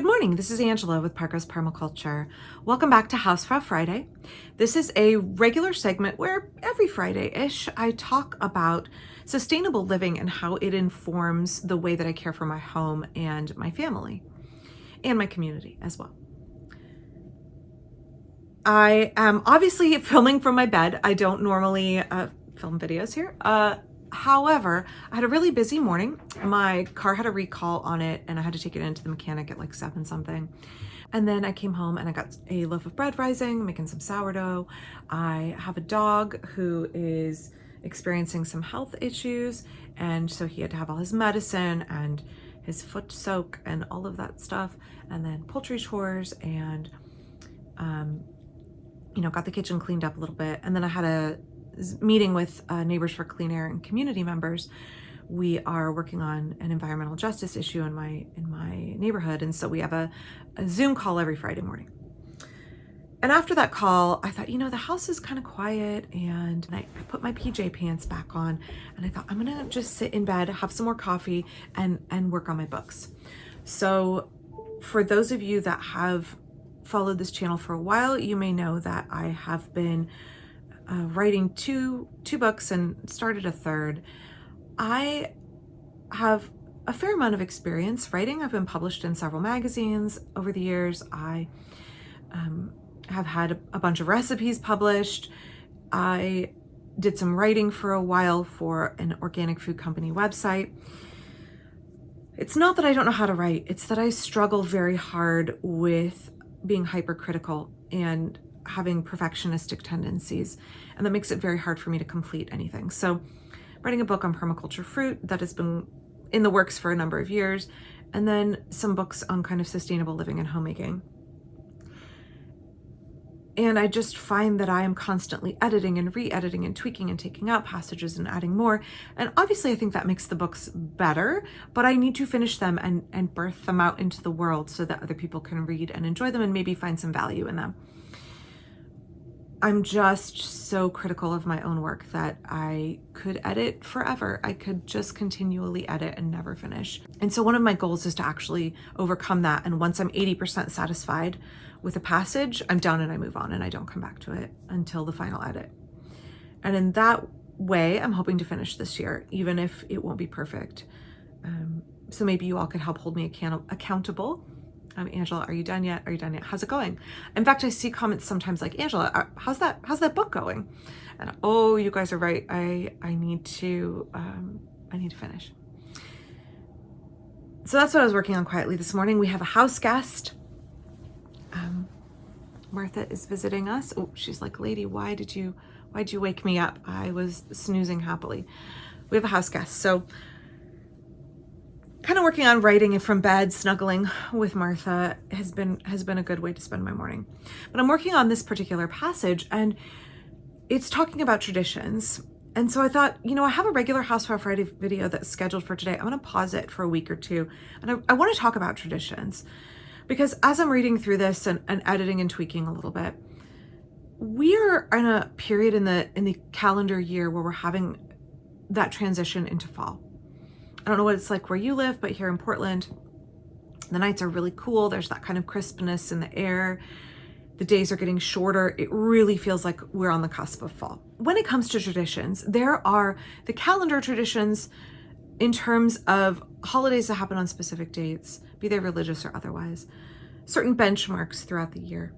Good morning, this is Angela with Parker's Permaculture. Welcome back to Hausfrau Friday. This is a regular segment where every Friday-ish I talk about sustainable living and how it informs the way that I care for my home and my family and my community as well. I am obviously filming from my bed. I don't normally film videos here. However, I had a really busy morning. My car had a recall on it and I had to take it into the mechanic at like 7 something. And then I came home and I got a loaf of bread rising, making some sourdough. I have a dog who is experiencing some health issues, and so he had to have all his medicine and his foot soak and all of that stuff, and then poultry chores, and got the kitchen cleaned up a little bit. And then I had a meeting with Neighbors for Clean Air and community members. We are working on an environmental justice issue in my neighborhood, and so we have a Zoom call every Friday morning. And after that call, I thought, the house is kind of quiet, and I put my PJ pants back on, and I thought, I'm gonna just sit in bed, have some more coffee, and work on my books. So for those of you that have followed this channel for a while, you may know that I have been writing two books and started a third. I have a fair amount of experience writing. I've been published in several magazines over the years. I have had a bunch of recipes published. I did some writing for a while for an organic food company website. It's not that I don't know how to write, it's that I struggle very hard with being hypercritical and having perfectionistic tendencies, and that makes it very hard for me to complete anything. So writing a book on permaculture fruit that has been in the works for a number of years, and then some books on kind of sustainable living and homemaking. And I just find that I am constantly editing and re-editing and tweaking and taking out passages and adding more. And obviously I think that makes the books better, but I need to finish them and birth them out into the world so that other people can read and enjoy them and maybe find some value in them. I'm just so critical of my own work that I could edit forever. I could just continually edit and never finish. And so one of my goals is to actually overcome that. And once I'm 80% satisfied with a passage, I'm done and I move on and I don't come back to it until the final edit. And in that way, I'm hoping to finish this year, even if it won't be perfect. So maybe you all could help hold me accountable. Angela, are you done yet? Are you done yet? How's it going? In fact, I see comments sometimes like, Angela, how's that book going? And oh, you guys are right. I need to finish. So that's what I was working on quietly this morning. We have a house guest. Martha is visiting us. Oh, she's like, lady, why'd you wake me up? I was snoozing happily. We have a house guest. So kind of working on writing it from bed, snuggling with Martha has been a good way to spend my morning. But I'm working on this particular passage, and it's talking about traditions. And so I thought, I have a regular Hausfrau Friday video that's scheduled for today. I'm going to pause it for a week or two, and I want to talk about traditions, because as I'm reading through this and editing and tweaking a little bit, we are in a period in the calendar year where we're having that transition into fall. I don't know what it's like where you live, but here in Portland, the nights are really cool. There's that kind of crispness in the air. The days are getting shorter. It really feels like we're on the cusp of fall. When it comes to traditions, there are the calendar traditions in terms of holidays that happen on specific dates, be they religious or otherwise, certain benchmarks throughout the year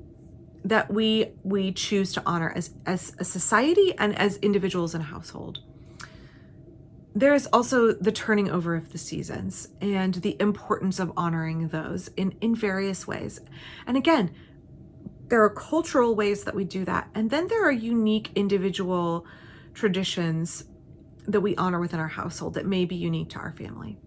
that we choose to honor as a society and as individuals in a household. There is also the turning over of the seasons and the importance of honoring those in various ways. And again, there are cultural ways that we do that. And then there are unique individual traditions that we honor within our household that may be unique to our family.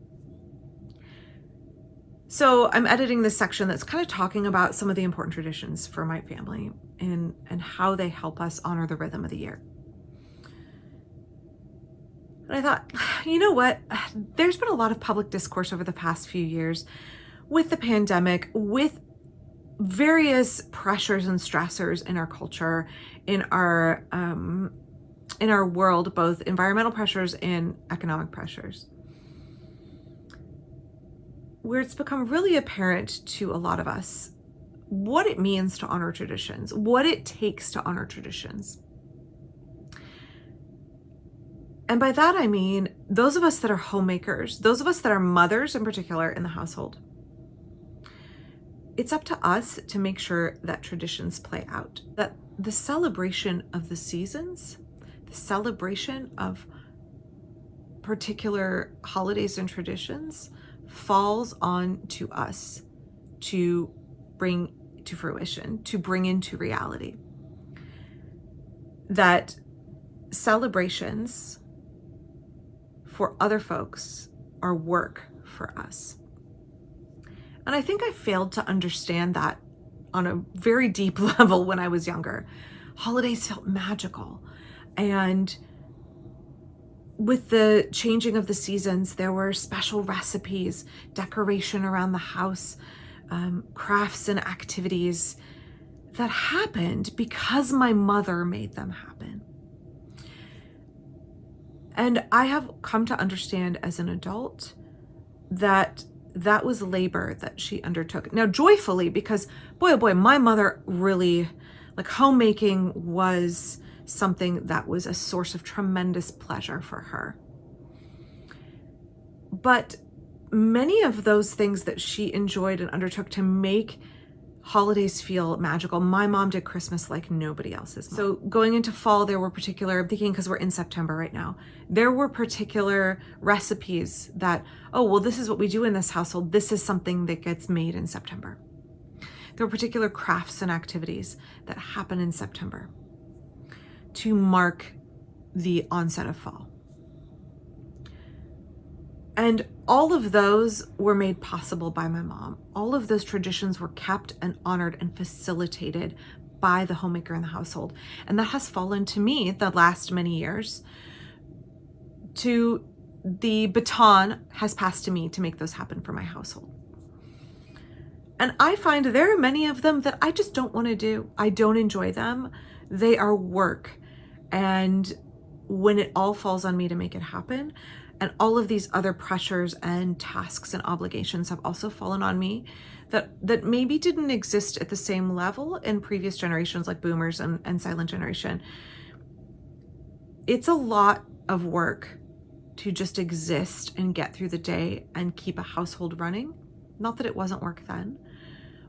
So I'm editing this section that's kind of talking about some of the important traditions for my family and how they help us honor the rhythm of the year. And I thought, you know what? There's been a lot of public discourse over the past few years with the pandemic, with various pressures and stressors in our culture, in our world, both environmental pressures and economic pressures. where it's become really apparent to a lot of us what it means to honor traditions, what it takes to honor traditions. And by that, I mean those of us that are homemakers, those of us that are mothers in particular in the household. It's up to us to make sure that traditions play out, that the celebration of the seasons, the celebration of particular holidays and traditions falls on to us to bring to fruition, to bring into reality. That celebrations for other folks are work for us. And I think I failed to understand that on a very deep level when I was younger. Holidays felt magical. And with the changing of the seasons, there were special recipes, decoration around the house, crafts and activities that happened because my mother made them happen. And I have come to understand as an adult that that was labor that she undertook. Now, joyfully, because boy, oh boy, my mother really, homemaking was something that was a source of tremendous pleasure for her. But many of those things that she enjoyed and undertook to make holidays feel magical, my mom did Christmas like nobody else's mom. So going into fall, there were particular, I'm thinking because we're in September right now, there were particular recipes that, oh, well, this is what we do in this household. This is something that gets made in September. There were particular crafts and activities that happen in September to mark the onset of fall. And all of those were made possible by my mom. All of those traditions were kept and honored and facilitated by the homemaker in the household. And that has fallen to me the last many years. The baton has passed to me to make those happen for my household. And I find there are many of them that I just don't want to do. I don't enjoy them. They are work. And when it all falls on me to make it happen, and all of these other pressures and tasks and obligations have also fallen on me that maybe didn't exist at the same level in previous generations like boomers and silent generation. It's a lot of work to just exist and get through the day and keep a household running. Not that it wasn't work then,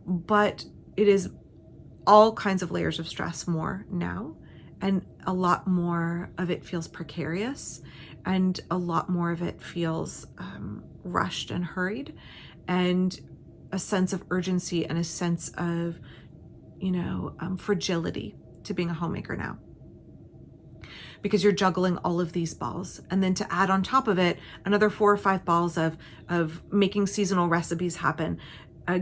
but it is all kinds of layers of stress more now. And a lot more of it feels precarious, and a lot more of it feels rushed and hurried, and a sense of urgency and a sense of, fragility to being a homemaker now. Because you're juggling all of these balls. And then to add on top of it, another 4 or 5 balls of making seasonal recipes happen,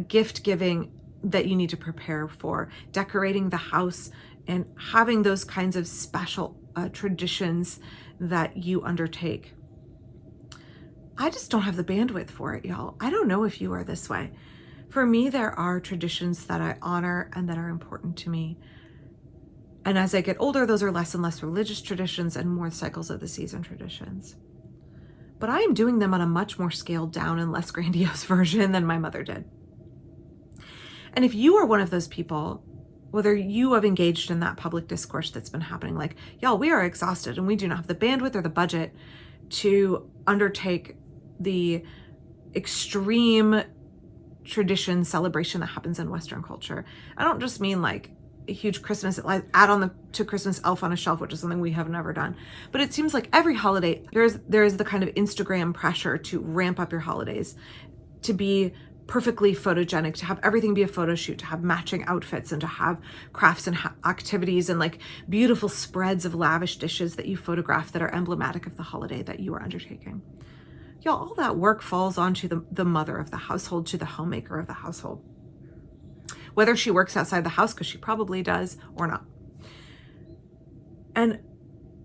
gift giving that you need to prepare for, decorating the house, and having those kinds of special traditions that you undertake. I just don't have the bandwidth for it, y'all. I don't know if you are this way. For me, there are traditions that I honor and that are important to me. And as I get older, those are less and less religious traditions and more cycles of the season traditions. But I am doing them on a much more scaled down and less grandiose version than my mother did. And if you are one of those people, whether you have engaged in that public discourse that's been happening, like, y'all, we are exhausted and we do not have the bandwidth or the budget to undertake the extreme tradition celebration that happens in Western culture. I don't just mean like a huge Christmas, add on to Christmas elf on a shelf, which is something we have never done. But it seems like every holiday, there is the kind of Instagram pressure to ramp up your holidays, to be perfectly photogenic, to have everything be a photo shoot, to have matching outfits, and to have crafts and activities and like beautiful spreads of lavish dishes that you photograph that are emblematic of the holiday that you are undertaking. Y'all, all that work falls onto the mother of the household, to the homemaker of the household. Whether she works outside the house, because she probably does, or not. And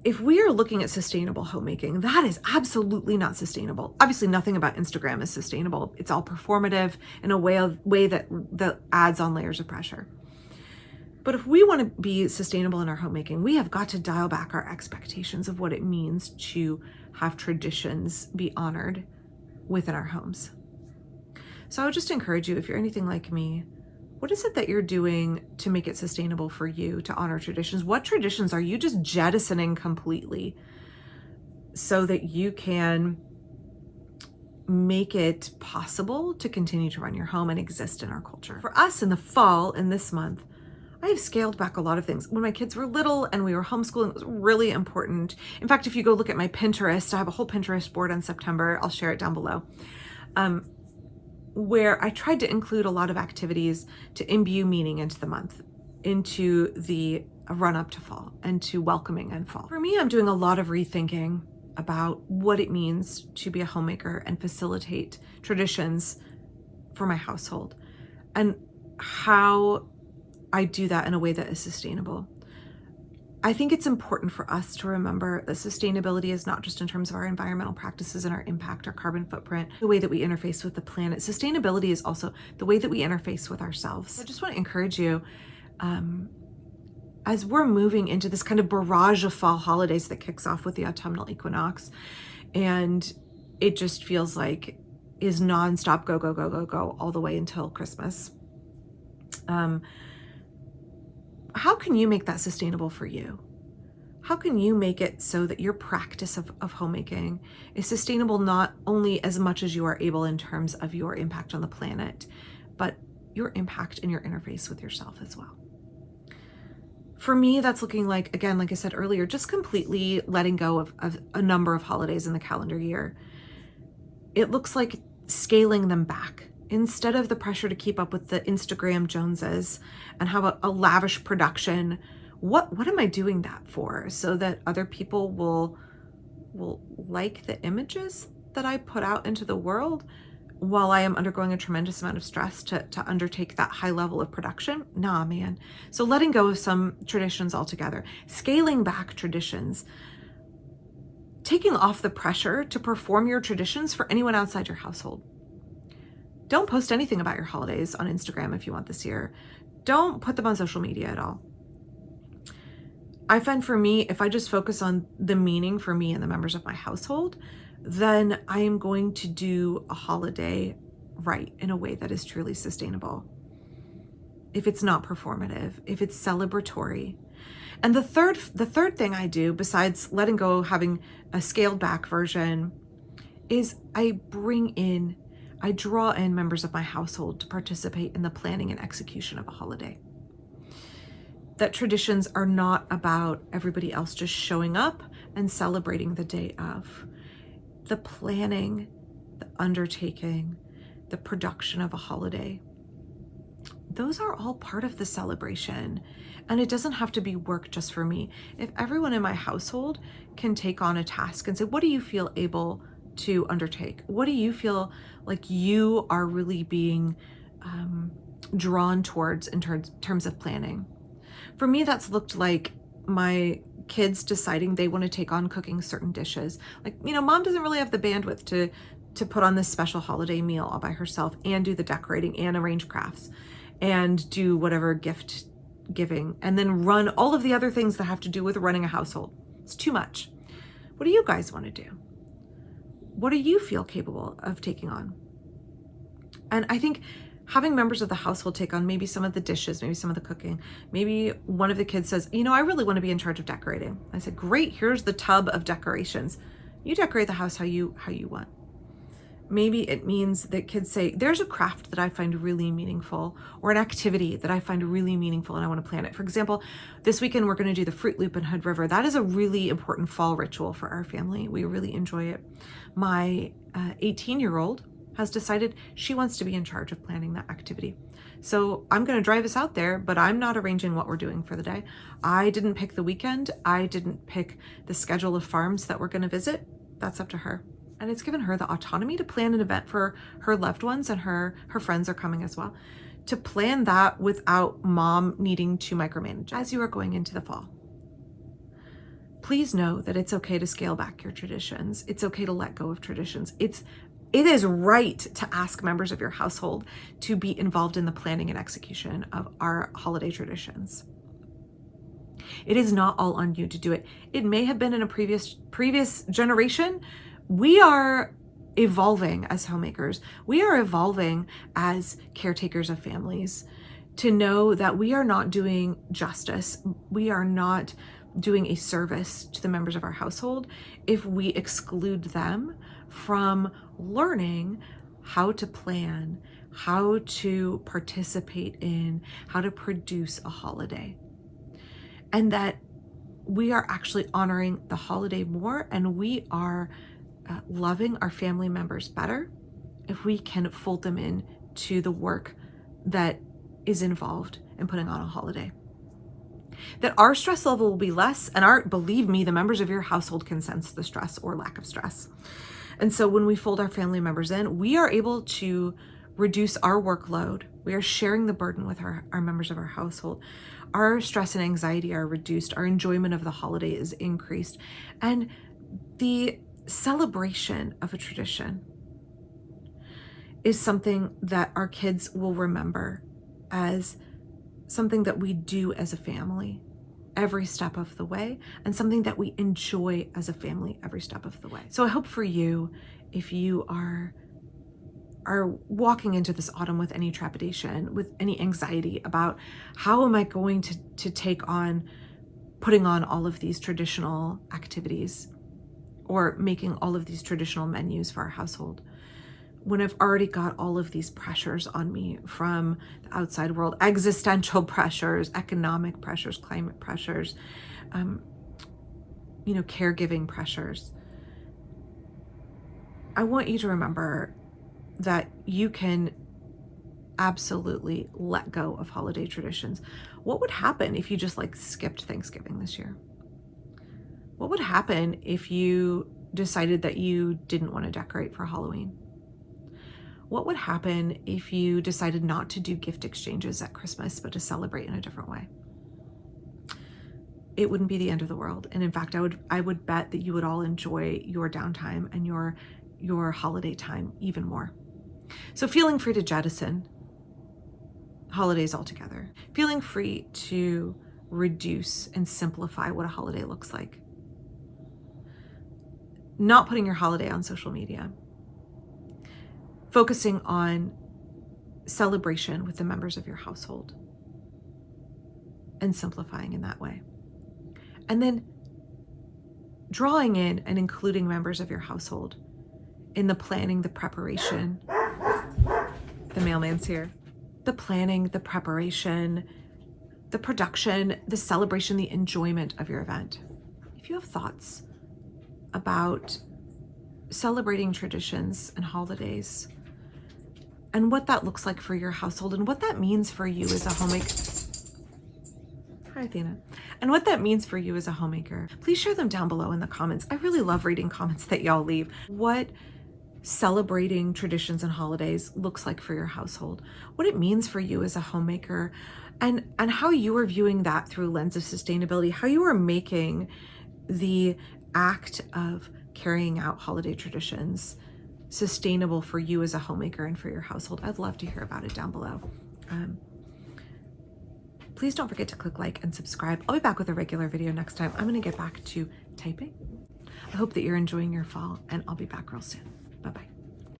if we are looking at sustainable homemaking, that is absolutely not sustainable. Obviously, nothing about Instagram is sustainable. It's all performative in a way that adds on layers of pressure. But if we want to be sustainable in our homemaking, we have got to dial back our expectations of what it means to have traditions be honored within our homes. So I would just encourage you, if you're anything like me, what is it that you're doing to make it sustainable for you to honor traditions? What traditions are you just jettisoning completely so that you can make it possible to continue to run your home and exist in our culture? For us in the fall, in this month, I have scaled back a lot of things. When my kids were little and we were homeschooling, it was really important. In fact, if you go look at my Pinterest, I have a whole Pinterest board on September. I'll share it down below. Where I tried to include a lot of activities to imbue meaning into the month, into the run up to fall and to welcoming in fall. For me, I'm doing a lot of rethinking about what it means to be a homemaker and facilitate traditions for my household and how I do that in a way that is sustainable. I think it's important for us to remember that sustainability is not just in terms of our environmental practices and our impact, our carbon footprint, the way that we interface with the planet. Sustainability is also the way that we interface with ourselves. I just want to encourage you, as we're moving into this kind of barrage of fall holidays that kicks off with the autumnal equinox, and it just feels like is nonstop go, go, go, go, go all the way until Christmas. How can you make that sustainable for you? How can you make it so that your practice of homemaking is sustainable not only as much as you are able in terms of your impact on the planet, but your impact in your interface with yourself as well? For me, that's looking like, again, like I said earlier, just completely letting go of a number of holidays in the calendar year. It looks like scaling them back. Instead of the pressure to keep up with the Instagram Joneses and have a lavish production, what am I doing that for? So that other people will like the images that I put out into the world while I am undergoing a tremendous amount of stress to undertake that high level of production? Nah, man. So letting go of some traditions altogether, scaling back traditions, taking off the pressure to perform your traditions for anyone outside your household. Don't post anything about your holidays on Instagram if you want this year. Don't put them on social media at all. I find for me, if I just focus on the meaning for me and the members of my household, then I am going to do a holiday right in a way that is truly sustainable. If it's not performative, if it's celebratory. And the third thing I do, besides letting go, having a scaled back version, is I draw in members of my household to participate in the planning and execution of a holiday. That traditions are not about everybody else just showing up and celebrating the day of. The planning, the undertaking, the production of a holiday, those are all part of the celebration. And it doesn't have to be work just for me. If everyone in my household can take on a task and say, what do you feel able to undertake? What do you feel like you are really being drawn towards in terms of planning? For me, that's looked like my kids deciding they want to take on cooking certain dishes. Like, mom doesn't really have the bandwidth to put on this special holiday meal all by herself and do the decorating and arrange crafts and do whatever gift giving and then run all of the other things that have to do with running a household. It's too much. What do you guys want to do? What do you feel capable of taking on? And I think having members of the household take on maybe some of the dishes, maybe some of the cooking, maybe one of the kids says, I really want to be in charge of decorating. I said, great, here's the tub of decorations. You decorate the house how you want. Maybe it means that kids say, there's a craft that I find really meaningful or an activity that I find really meaningful and I want to plan it. For example, this weekend we're going to do the Fruit Loop in Hood River. That is a really important fall ritual for our family. We really enjoy it. My 18-year-old has decided she wants to be in charge of planning that activity. So I'm going to drive us out there, but I'm not arranging what we're doing for the day. I didn't pick the weekend. I didn't pick the schedule of farms that we're going to visit. That's up to her. And it's given her the autonomy to plan an event for her loved ones, and her friends are coming as well, to plan that without mom needing to micromanage as you are going into the fall. Please know that it's okay to scale back your traditions. It's okay to let go of traditions. It is right to ask members of your household to be involved in the planning and execution of our holiday traditions. It is not all on you to do it. It may have been in a previous generation. We are evolving as homemakers. We are evolving as caretakers of families to know that we are not doing justice. We are not doing a service to the members of our household if we exclude them from learning how to plan, how to participate in, how to produce a holiday. And that we are actually honoring the holiday more, and we are loving our family members better if we can fold them in to the work that is involved in putting on a holiday. That our stress level will be less, and believe me, the members of your household can sense the stress or lack of stress. And so when we fold our family members in, we are able to reduce our workload. We are sharing the burden with our members of our household. Our stress and anxiety are reduced. Our enjoyment of the holiday is increased. And the celebration of a tradition is something that our kids will remember as something that we do as a family every step of the way, and something that we enjoy as a family every step of the way. So I hope for you, if you are walking into this autumn with any trepidation, with any anxiety about how am I going to take on putting on all of these traditional activities or making all of these traditional menus for our household, when I've already got all of these pressures on me from the outside world, existential pressures, economic pressures, climate pressures, caregiving pressures. I want you to remember that you can absolutely let go of holiday traditions. What would happen if you just skipped Thanksgiving this year? What would happen if you decided that you didn't want to decorate for Halloween? What would happen if you decided not to do gift exchanges at Christmas, but to celebrate in a different way? It wouldn't be the end of the world. And in fact, I would bet that you would all enjoy your downtime and your holiday time even more. So feeling free to jettison holidays altogether. Feeling free to reduce and simplify what a holiday looks like. Not putting your holiday on social media. Focusing on celebration with the members of your household and simplifying in that way. And then drawing in and including members of your household in the planning, the preparation. The mailman's here. The planning, the preparation, the production, the celebration, the enjoyment of your event. If you have thoughts about celebrating traditions and holidays, and what that looks like for your household, and what that means for you as a homemaker. Hi, Athena. And what that means for you as a homemaker, please share them down below in the comments. I really love reading comments that y'all leave. What celebrating traditions and holidays looks like for your household, what it means for you as a homemaker, and how you are viewing that through a lens of sustainability, how you are making the act of carrying out holiday traditions sustainable for you as a homemaker and for your household. I'd love to hear about it down below. Please don't forget to click like and subscribe. I'll be back with a regular video next time. I'm going to get back to typing. I hope that you're enjoying your fall, and I'll be back real soon. Bye-bye.